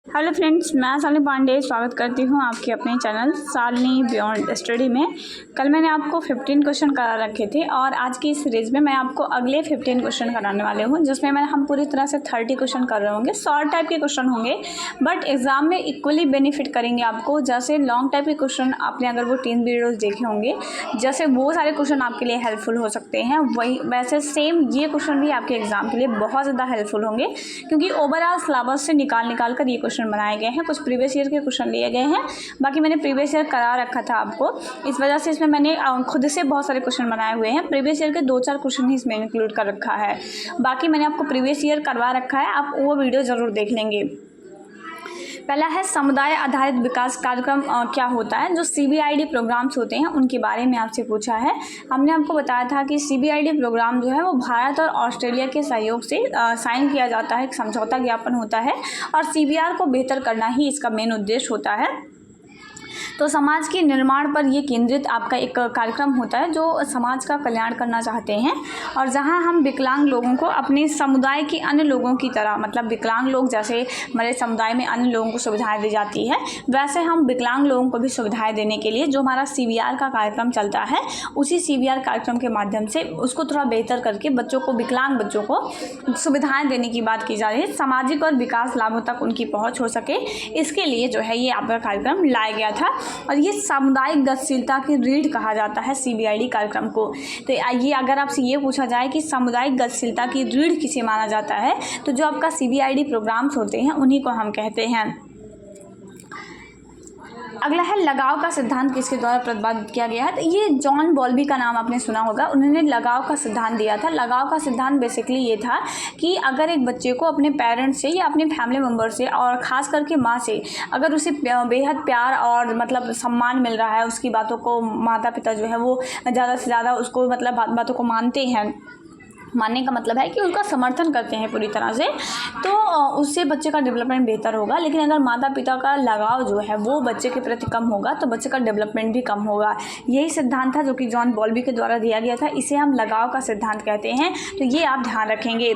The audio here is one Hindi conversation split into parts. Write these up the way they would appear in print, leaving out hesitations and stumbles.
हेलो फ्रेंड्स, मैं शालिनी पांडे स्वागत करती हूँ आपके अपने चैनल शालिनी बियॉन्ड स्टडी में। कल मैंने आपको 15 क्वेश्चन करा रखे थे और आज की सीरीज़ में मैं आपको अगले 15 क्वेश्चन कराने वाले हूँ, जिसमें हम पूरी तरह से 30 क्वेश्चन कर रहे होंगे। शॉर्ट टाइप के क्वेश्चन होंगे बट एग्जाम में इक्वली बेनिफिट करेंगे आपको। जैसे लॉन्ग टाइप के क्वेश्चन आपने अगर वो 3 वीडियोज़ देखे होंगे, जैसे वो सारे क्वेश्चन आपके लिए हेल्पफुल हो सकते हैं, वही वैसे सेम ये क्वेश्चन भी आपके एग्जाम के लिए बहुत ज़्यादा हेल्पफुल होंगे, क्योंकि ओवरऑल सिलेबस से निकाल कर ये क्वेश्चन बनाए गए हैं। कुछ प्रीवियस ईयर के क्वेश्चन लिए गए हैं, बाकी मैंने प्रीवियस ईयर करा रखा था आपको, इस वजह से इसमें मैंने खुद से बहुत सारे क्वेश्चन बनाए हुए हैं। प्रीवियस ईयर के 2-4 क्वेश्चन ही इसमें इंक्लूड कर रखा है, बाकी मैंने आपको प्रीवियस ईयर करवा रखा है, आप वो वीडियो ज़रूर देख लेंगे। पहला है समुदाय आधारित विकास कार्यक्रम क्या होता है। जो CBID प्रोग्राम्स होते हैं उनके बारे में आपसे पूछा है। हमने आपको बताया था कि CBID प्रोग्राम जो है वो भारत और ऑस्ट्रेलिया के सहयोग से साइन किया जाता है, एक समझौता ज्ञापन होता है और CBR को बेहतर करना ही इसका मेन उद्देश्य होता है। तो समाज के निर्माण पर ये केंद्रित आपका एक कार्यक्रम होता है जो समाज का कल्याण करना चाहते हैं, और जहां हम विकलांग लोगों को अपने समुदाय के अन्य लोगों की तरह, मतलब विकलांग लोग जैसे हमारे समुदाय में अन्य लोगों को सुविधाएं दी जाती है, वैसे हम विकलांग लोगों को भी सुविधाएं देने के लिए जो हमारा CBR का कार्यक्रम चलता है, उसी CBR कार्यक्रम के माध्यम से उसको थोड़ा बेहतर करके बच्चों को, विकलांग बच्चों को सुविधाएँ देने की बात की जा रही है, सामाजिक और विकास लाभों तक उनकी पहुँच हो सके, इसके लिए जो है ये आपका कार्यक्रम लाया गया था। और ये सामुदायिक गतिशीलता की रीढ़ कहा जाता है CBID कार्यक्रम को। तो ये अगर आपसे ये पूछा जाए कि सामुदायिक गतिशीलता की रीढ़ किसे माना जाता है, तो जो आपका CBID प्रोग्राम्स होते हैं उन्हीं को हम कहते हैं। अगला है लगाव का सिद्धांत किसके द्वारा प्रतिपादित किया गया है। तो ये जॉन बॉल्बी का नाम आपने सुना होगा, उन्होंने लगाव का सिद्धांत दिया था। लगाव का सिद्धांत बेसिकली ये था कि अगर एक बच्चे को अपने पेरेंट्स से या अपने फैमिली मेम्बर से और ख़ास करके माँ से अगर उसे बेहद प्यार और मतलब सम्मान मिल रहा है, उसकी बातों को माता पिता जो है वो ज़्यादा से ज़्यादा उसको मतलब बातों को मानते हैं, मानने का मतलब है कि उनका समर्थन करते हैं पूरी तरह से, तो उससे बच्चे का डेवलपमेंट बेहतर होगा। लेकिन अगर माता पिता का लगाव जो है वो बच्चे के प्रति कम होगा तो बच्चे का डेवलपमेंट भी कम होगा। यही सिद्धांत था जो कि जॉन बॉल्बी के द्वारा दिया गया था, इसे हम लगाव का सिद्धांत कहते हैं, तो ये आप ध्यान रखेंगे।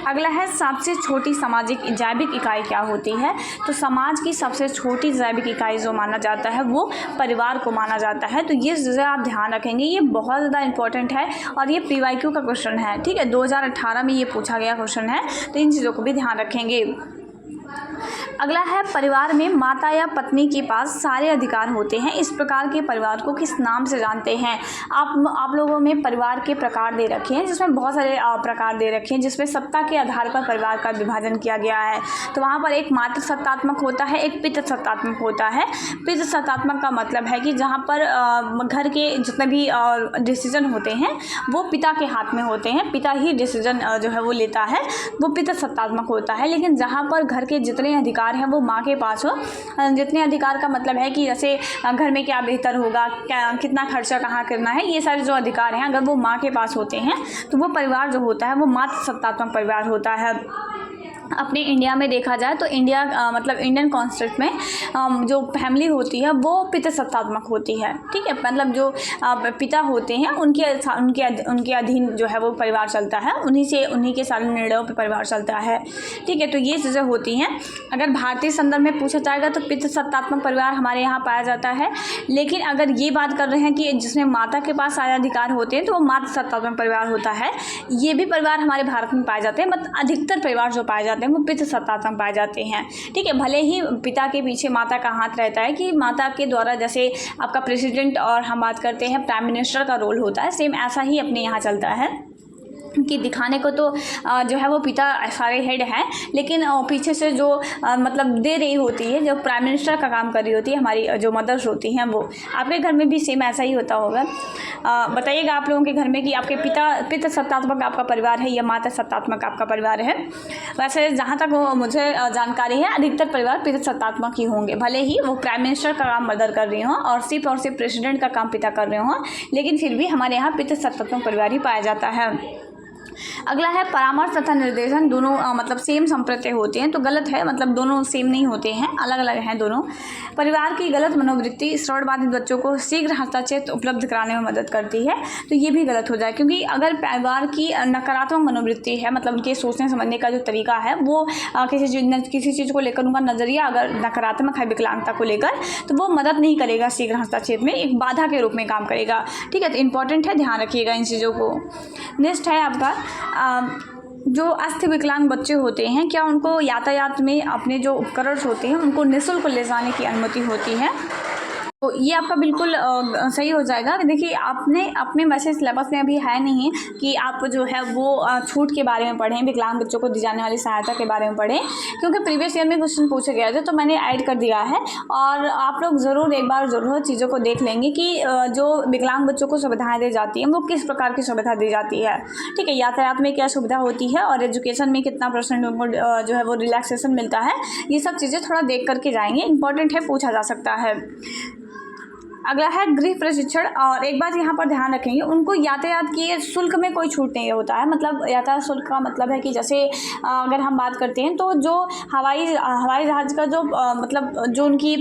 अगला है सबसे छोटी सामाजिक जैविक इकाई क्या होती है। तो समाज की सबसे छोटी जैविक इकाई जो माना जाता है वो परिवार को माना जाता है, तो ये चीज़ें आप ध्यान रखेंगे, ये बहुत ज़्यादा इंपॉर्टेंट है और ये PYQ का क्वेश्चन है, ठीक है, 2018 में ये पूछा गया क्वेश्चन है, तो इन चीज़ों को भी ध्यान रखेंगे। अगला है परिवार में माता या पत्नी के पास सारे अधिकार होते हैं, इस प्रकार के परिवार को किस नाम से जानते हैं। आप लोगों में परिवार के प्रकार दे रखे हैं, जिसमें बहुत सारे प्रकार दे रखे हैं, जिसमें सत्ता के आधार पर परिवार का विभाजन किया गया है। तो वहाँ पर एक मातृ सत्तात्मक होता है, एक पितृ सत्तात्मक होता है। पितृ सत्तात्मक का मतलब है कि जहाँ पर घर के जितने भी डिसीजन होते हैं वो पिता के हाथ में होते हैं, पिता ही डिसीजन जो है वो लेता है, वो पितृ सत्तात्मक होता है। लेकिन जहाँ पर घर के जितने अधिकार हैं वो माँ के पास हो, जितने अधिकार का मतलब है कि जैसे घर में क्या बेहतर होगा, क्या कितना खर्चा कहाँ करना है, ये सारे जो अधिकार हैं अगर वो माँ के पास होते हैं तो वो परिवार जो होता है वो मातृ सत्तात्मक परिवार होता है। अपने इंडिया में देखा जाए तो मतलब इंडियन कॉन्स्टिट्यूशन में जो फैमिली होती है वो पितृ सत्तात्मक होती है, ठीक है, मतलब जो पिता होते हैं उनके अधीन जो है वो परिवार चलता है, उन्हीं के सारे निर्णयों पर परिवार चलता है, ठीक है। तो ये चीज़ें होती हैं। अगर भारतीय संदर्भ में पूछा जाएगा तो पितृ सत्तात्मक परिवार हमारे यहाँ पाया जाता है, लेकिन अगर ये बात कर रहे हैं कि जिसमें माता के पास सारे अधिकार होते हैं तो वो मातृ सत्तात्मक परिवार होता है। ये भी परिवार हमारे भारत में पाए जाते हैं, मतलब अधिकतर परिवार जो पाए जाते हैं वो पितृ सत्तात्मक पाए जाते हैं, ठीक है। भले ही पिता के पीछे माता का हाथ रहता है कि माता के द्वारा, जैसे आपका प्रेसिडेंट और हम बात करते हैं प्राइम मिनिस्टर का रोल होता है, सेम ऐसा ही अपने यहाँ चलता है कि दिखाने को तो जो है वो पिता सारे हेड हैं, लेकिन पीछे से जो मतलब दे रही होती है, जो प्राइम मिनिस्टर का काम कर रही होती है, हमारी जो मदर्स होती हैं, वो आपके घर में भी सेम ऐसा ही होता होगा। बताइएगा आप लोगों के घर में कि आपके पितृ सत्तात्मक आपका परिवार है या माता सत्तात्मक आपका परिवार है। वैसे जहाँ तक मुझे जानकारी है अधिकतर परिवार पितृ सत्तात्मक ही होंगे, भले ही वो प्राइम मिनिस्टर का काम मदर कर रही हों और सिर्फ प्रेसिडेंट का काम पिता कर रहे हों, लेकिन फिर भी हमारे यहाँ पितृ सत्तात्मक परिवार ही पाया जाता है। अगला है परामर्श तथा निर्देशन दोनों मतलब सेम संप्रत्यय होते हैं, तो गलत है, मतलब दोनों सेम नहीं होते हैं, अलग अलग हैं दोनों। परिवार की गलत मनोवृत्ति श्रवण बाधित बच्चों को शीघ्र हस्तक्षेप उपलब्ध कराने में मदद करती है, तो ये भी गलत हो जाए, क्योंकि अगर परिवार की नकारात्मक मनोवृत्ति है, मतलब उनके सोचने समझने का जो तरीका है वो किसी चीज़ को लेकर उनका नज़रिया अगर नकारात्मक है विकलांगता को लेकर, तो वो मदद नहीं करेगा शीघ्र हस्तक्षेप में, एक बाधा के रूप में काम करेगा। ठीक है, तो इंपॉर्टेंट है, ध्यान रखिएगा इन चीज़ों को। नेक्स्ट है आपका जो अस्थि विकलांग बच्चे होते हैं, क्या उनको यातायात में अपने जो उपकरण होते हैं उनको निःशुल्क ले जाने की अनुमति होती है? तो ये आपका बिल्कुल सही हो जाएगा। देखिए आपने अपने वैसे सिलेबस में अभी है नहीं कि आप जो है वो छूट के बारे में पढ़ें, विकलांग बच्चों को दी जाने वाली सहायता के बारे में पढ़ें, क्योंकि प्रीवियस ईयर में क्वेश्चन पूछे गए थे, तो मैंने ऐड कर दिया है। और आप लोग ज़रूर एक बार ज़रूर चीज़ों को देख लेंगे कि जो विकलांग बच्चों को सुविधाएँ दी जाती हैं वो किस प्रकार की सुविधा दी जाती है। ठीक है, यातायात में क्या सुविधा होती है और एजुकेशन में कितना % उनको जो है वो रिलैक्सेशन मिलता है, ये सब चीज़ें थोड़ा देख करके जाएंगे, इंपॉर्टेंट है, पूछा जा सकता है। अगला है गृह प्रशिक्षण, और एक बात यहाँ पर ध्यान रखेंगे, उनको यातायात की शुल्क में कोई छूट नहीं होता है। मतलब यातायात शुल्क का मतलब है कि जैसे अगर हम बात करते हैं तो जो हवाई जहाज़ का जो मतलब जो उनकी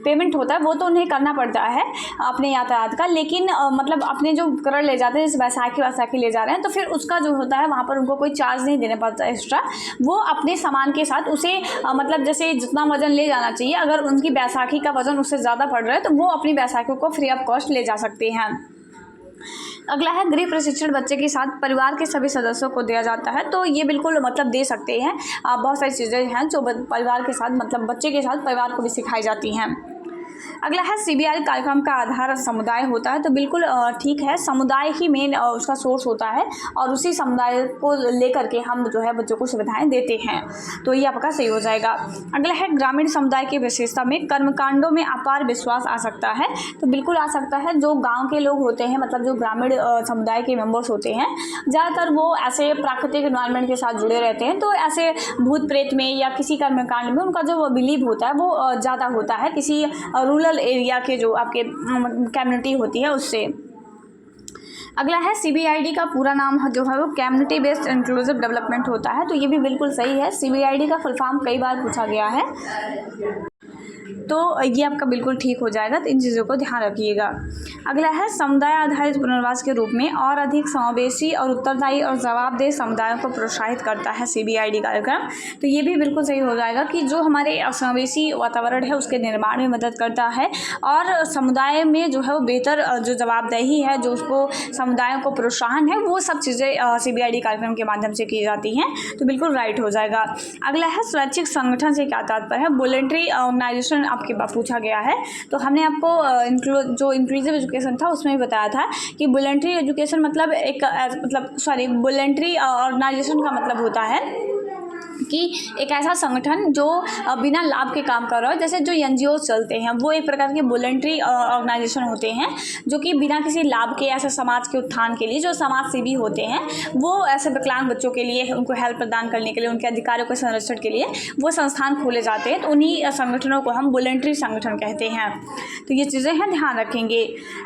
पेमेंट होता है वो तो उन्हें करना पड़ता है अपने यातायात का, लेकिन मतलब अपने जो उपकरण ले जाते हैं जैसे बैसाखी ले जा रहे हैं, तो फिर उसका जो होता है वहाँ पर उनको कोई चार्ज नहीं देना पड़ता एक्स्ट्रा। वो अपने सामान के साथ उसे मतलब जैसे जितना वजन ले जाना चाहिए, अगर उनकी बैसाखी का वजन उससे ज़्यादा पड़ रहा है तो वो अपनी बैसाखी को फ्री ऑफ कॉस्ट ले जा सकते हैं। अगला है गृह प्रशिक्षण बच्चे के साथ परिवार के सभी सदस्यों को दिया जाता है, तो ये बिल्कुल मतलब दे सकते हैं। बहुत सारी चीज़ें हैं जो परिवार के साथ मतलब बच्चे के साथ परिवार को भी सिखाई जाती हैं। अगला है CBRE कार्यक्रम का आधार समुदाय होता है, तो बिल्कुल ठीक है, समुदाय ही मेन उसका सोर्स होता है और उसी समुदाय को लेकर के हम जो है बच्चों को सुविधाएं देते हैं, तो ये आपका सही हो जाएगा। अगला है ग्रामीण समुदाय की विशेषता में कर्मकांडों में अपार विश्वास आ सकता है, तो बिल्कुल आ सकता है। जो गाँव के लोग होते हैं, मतलब जो ग्रामीण समुदाय के मेम्बर्स होते हैं, ज़्यादातर वो ऐसे प्राकृतिक इन्वायरमेंट के साथ जुड़े रहते हैं, तो ऐसे भूत प्रेत में या किसी कर्मकांड में उनका जो बिलीव होता है वो ज़्यादा होता है किसी रूरल एरिया के जो आपके कम्युनिटी होती है उससे। अगला है CBID का पूरा नाम जो है वो कम्युनिटी बेस्ड इंक्लूसिव डेवलपमेंट होता है, तो ये भी बिल्कुल सही है। CBID का फुल फॉर्म कई बार पूछा गया है, तो ये आपका बिल्कुल ठीक हो जाएगा, तो इन चीज़ों को ध्यान रखिएगा। अगला है समुदाय आधारित पुनर्वास के रूप में और अधिक समावेशी और उत्तरदायी और जवाबदेह समुदायों को प्रोत्साहित करता है CBID कार्यक्रम, तो ये भी बिल्कुल सही हो जाएगा कि जो हमारे समावेशी वातावरण है उसके निर्माण में मदद करता है और समुदाय में जो है वो बेहतर जो जवाबदेही है, जो उसको समुदायों को प्रोत्साहन है, वो सब चीज़ें CBID कार्यक्रम के माध्यम से की जाती हैं, तो बिल्कुल राइट हो जाएगा। अगला है स्वैच्छिक संगठन से क्या तात्पर्य है? वॉलंटरी ऑर्गेनाइजेशन आपके पास पूछा गया है, तो हमने आपको जो इंक्लूसिव एजुकेशन था उसमें भी बताया था कि वॉलंटरी एजुकेशन मतलब वॉलंटरी ऑर्गेनाइजेशन का मतलब होता है कि एक ऐसा संगठन जो बिना लाभ के काम कर रहा है, जैसे जो NGO चलते हैं वो एक प्रकार के वॉलंटरी ऑर्गेनाइजेशन होते हैं जो कि बिना किसी लाभ के ऐसे समाज के उत्थान के लिए, जो समाज सेवी होते हैं, वो ऐसे विकलांग बच्चों के लिए उनको हेल्प प्रदान करने के लिए, उनके अधिकारों के संरक्षण के लिए वो संस्थान खोले जाते हैं, तो उन्हीं संगठनों को हम वॉलंटरी संगठन कहते हैं, तो ये चीज़ें हैं, ध्यान रखेंगे।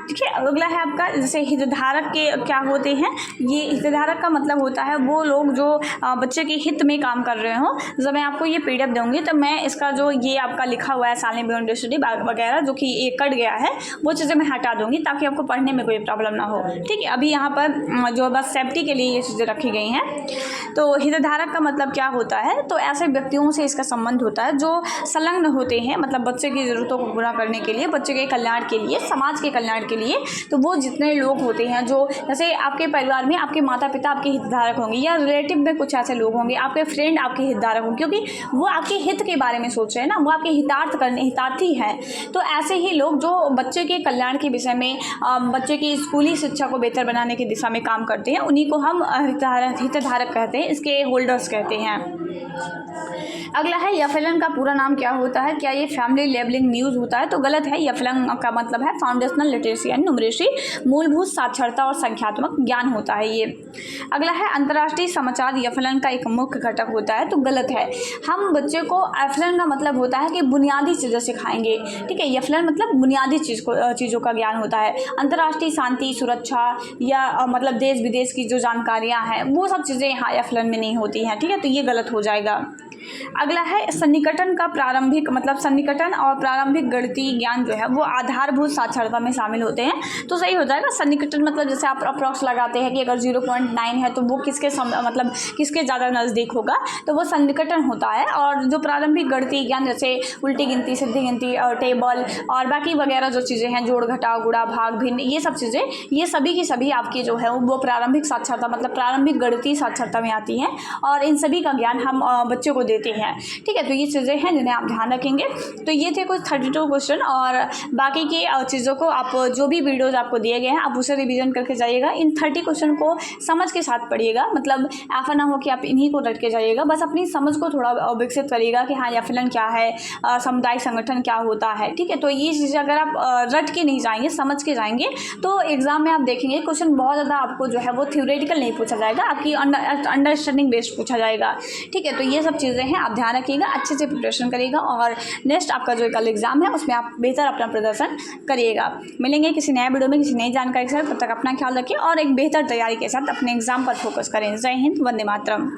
ठीक है, अगला है आपका जैसे हितधारक के क्या होते हैं? ये हितधारक का मतलब होता है वो लोग जो बच्चे के हित में काम कर रहे हो। जब मैं आपको ये PDF दूंगी तो मैं इसका जो ये आपका लिखा हुआ है सालनी बियॉन्ड स्टडी वगैरह जो कि ये कट गया है वो चीज़ें मैं हटा दूंगी ताकि आपको पढ़ने में कोई प्रॉब्लम ना हो। ठीक है, अभी यहाँ पर जो बस सेफ्टी के लिए ये चीज़ें रखी गई हैं। तो हितधारक का मतलब क्या होता है? तो ऐसे व्यक्तियों से इसका संबंध होता है जो संलग्न होते हैं, मतलब बच्चे की ज़रूरतों को पूरा करने के लिए, बच्चे के कल्याण के लिए, समाज के कल्याण के लिए। तो वो जितने लोग होते हैं जो जैसे आपके परिवार में आपके माता पिता आपके हितधारक होंगे या रिलेटिव में कुछ ऐसे लोग होंगे, आपके फ्रेंड आपके हितधारक होंगे, क्योंकि वो आपके हित के बारे में सोच रहे हैं ना, वो आपके हितार्थी हैं। तो ऐसे ही लोग जो बच्चे के कल्याण के विषय में, बच्चे की स्कूली शिक्षा को बेहतर बनाने की दिशा में काम करते हैं, उन्हीं को हम हितधारक कहते हैं, इसके होल्डर्स कहते हैं। अगला है यफलन का पूरा नाम क्या होता है, क्या ये फैमिली लेबलिंग न्यूज़ होता है, तो गलत है। यफलन का मतलब है फाउंडेशनल लिटरेसी एंड न्यूमरेसी, मूलभूत साक्षरता और संख्यात्मक ज्ञान होता है ये। अगला है अंतर्राष्ट्रीय समाचार यफलन का एक मुख्य घटक होता है, तो गलत है। हम बच्चे को यफलन का मतलब होता है कि बुनियादी चीज़ें सिखाएंगे, ठीक है। यफलन मतलब बुनियादी चीज़ों का ज्ञान होता है। अंतर्राष्ट्रीय शांति सुरक्षा या मतलब देश विदेश की जो जानकारियाँ हैं वो सब चीज़ें यहाँ यफलन में नहीं होती हैं, ठीक है, तो ये गलत हो जाएगा। अगला है सन्निकटन का प्रारंभिक मतलब सन्निकटन और प्रारंभिक गणितीय ज्ञान जो है वो आधारभूत साक्षरता में शामिल होते हैं, तो सही हो जाएगा। सन्निकटन मतलब जैसे आप अप्रॉक्स लगाते हैं कि अगर 0.9 है तो वो किसके मतलब किसके ज़्यादा नज़दीक होगा, तो वो सन्निकटन होता है। और जो प्रारंभिक गणितीय ज्ञान जैसे उल्टी गिनती सीधी गिनती और टेबल और बाकी वगैरह जो चीज़ें हैं, जोड़ घटाव गुणा भाग भिन्न, ये सब चीज़ें ये सभी की सभी आपकी जो है वो प्रारंभिक साक्षरता मतलब प्रारंभिक गणितीय साक्षरता में आती हैं और इन सभी का ज्ञान हम बच्चों को देते हैं, ठीक है। तो ये चीज़ें हैं जिन्हें आप ध्यान रखेंगे। तो ये थे कुछ 32 क्वेश्चन और बाकी की चीज़ों को आप जो भी वीडियोज़ आपको दिए गए हैं आप उसे रिवीजन करके जाइएगा। इन 30 क्वेश्चन को समझ के साथ पढ़िएगा, मतलब ऐसा ना हो कि आप इन्हीं को रट के जाइएगा, बस अपनी समझ को थोड़ा विकसित करिएगा कि हाँ यफलन क्या है, सामुदायिक संगठन क्या होता है, ठीक है। तो ये चीज़ें अगर आप रट के नहीं जाएंगे, समझ के जाएंगे, तो एग्जाम में आप देखेंगे क्वेश्चन बहुत ज़्यादा आपको जो है वो थ्योरेटिकल नहीं पूछा जाएगा, आपकी अंडरस्टैंडिंग बेस्ड पूछा जाएगा, ठीक है। तो ये सब चीज़ें हैं, आप ध्यान रखिएगा, अच्छे से प्रिपरेशन करिएगा और नेक्स्ट आपका जो कल एग्जाम है उसमें आप बेहतर अपना प्रदर्शन करिएगा। मिलेंगे किसी नए वीडियो में किसी नई जानकारी के साथ, तब तक अपना ख्याल रखिए और एक बेहतर तैयारी के साथ अपने एग्जाम पर फोकस करें। जय हिंद, वंदे मातरम।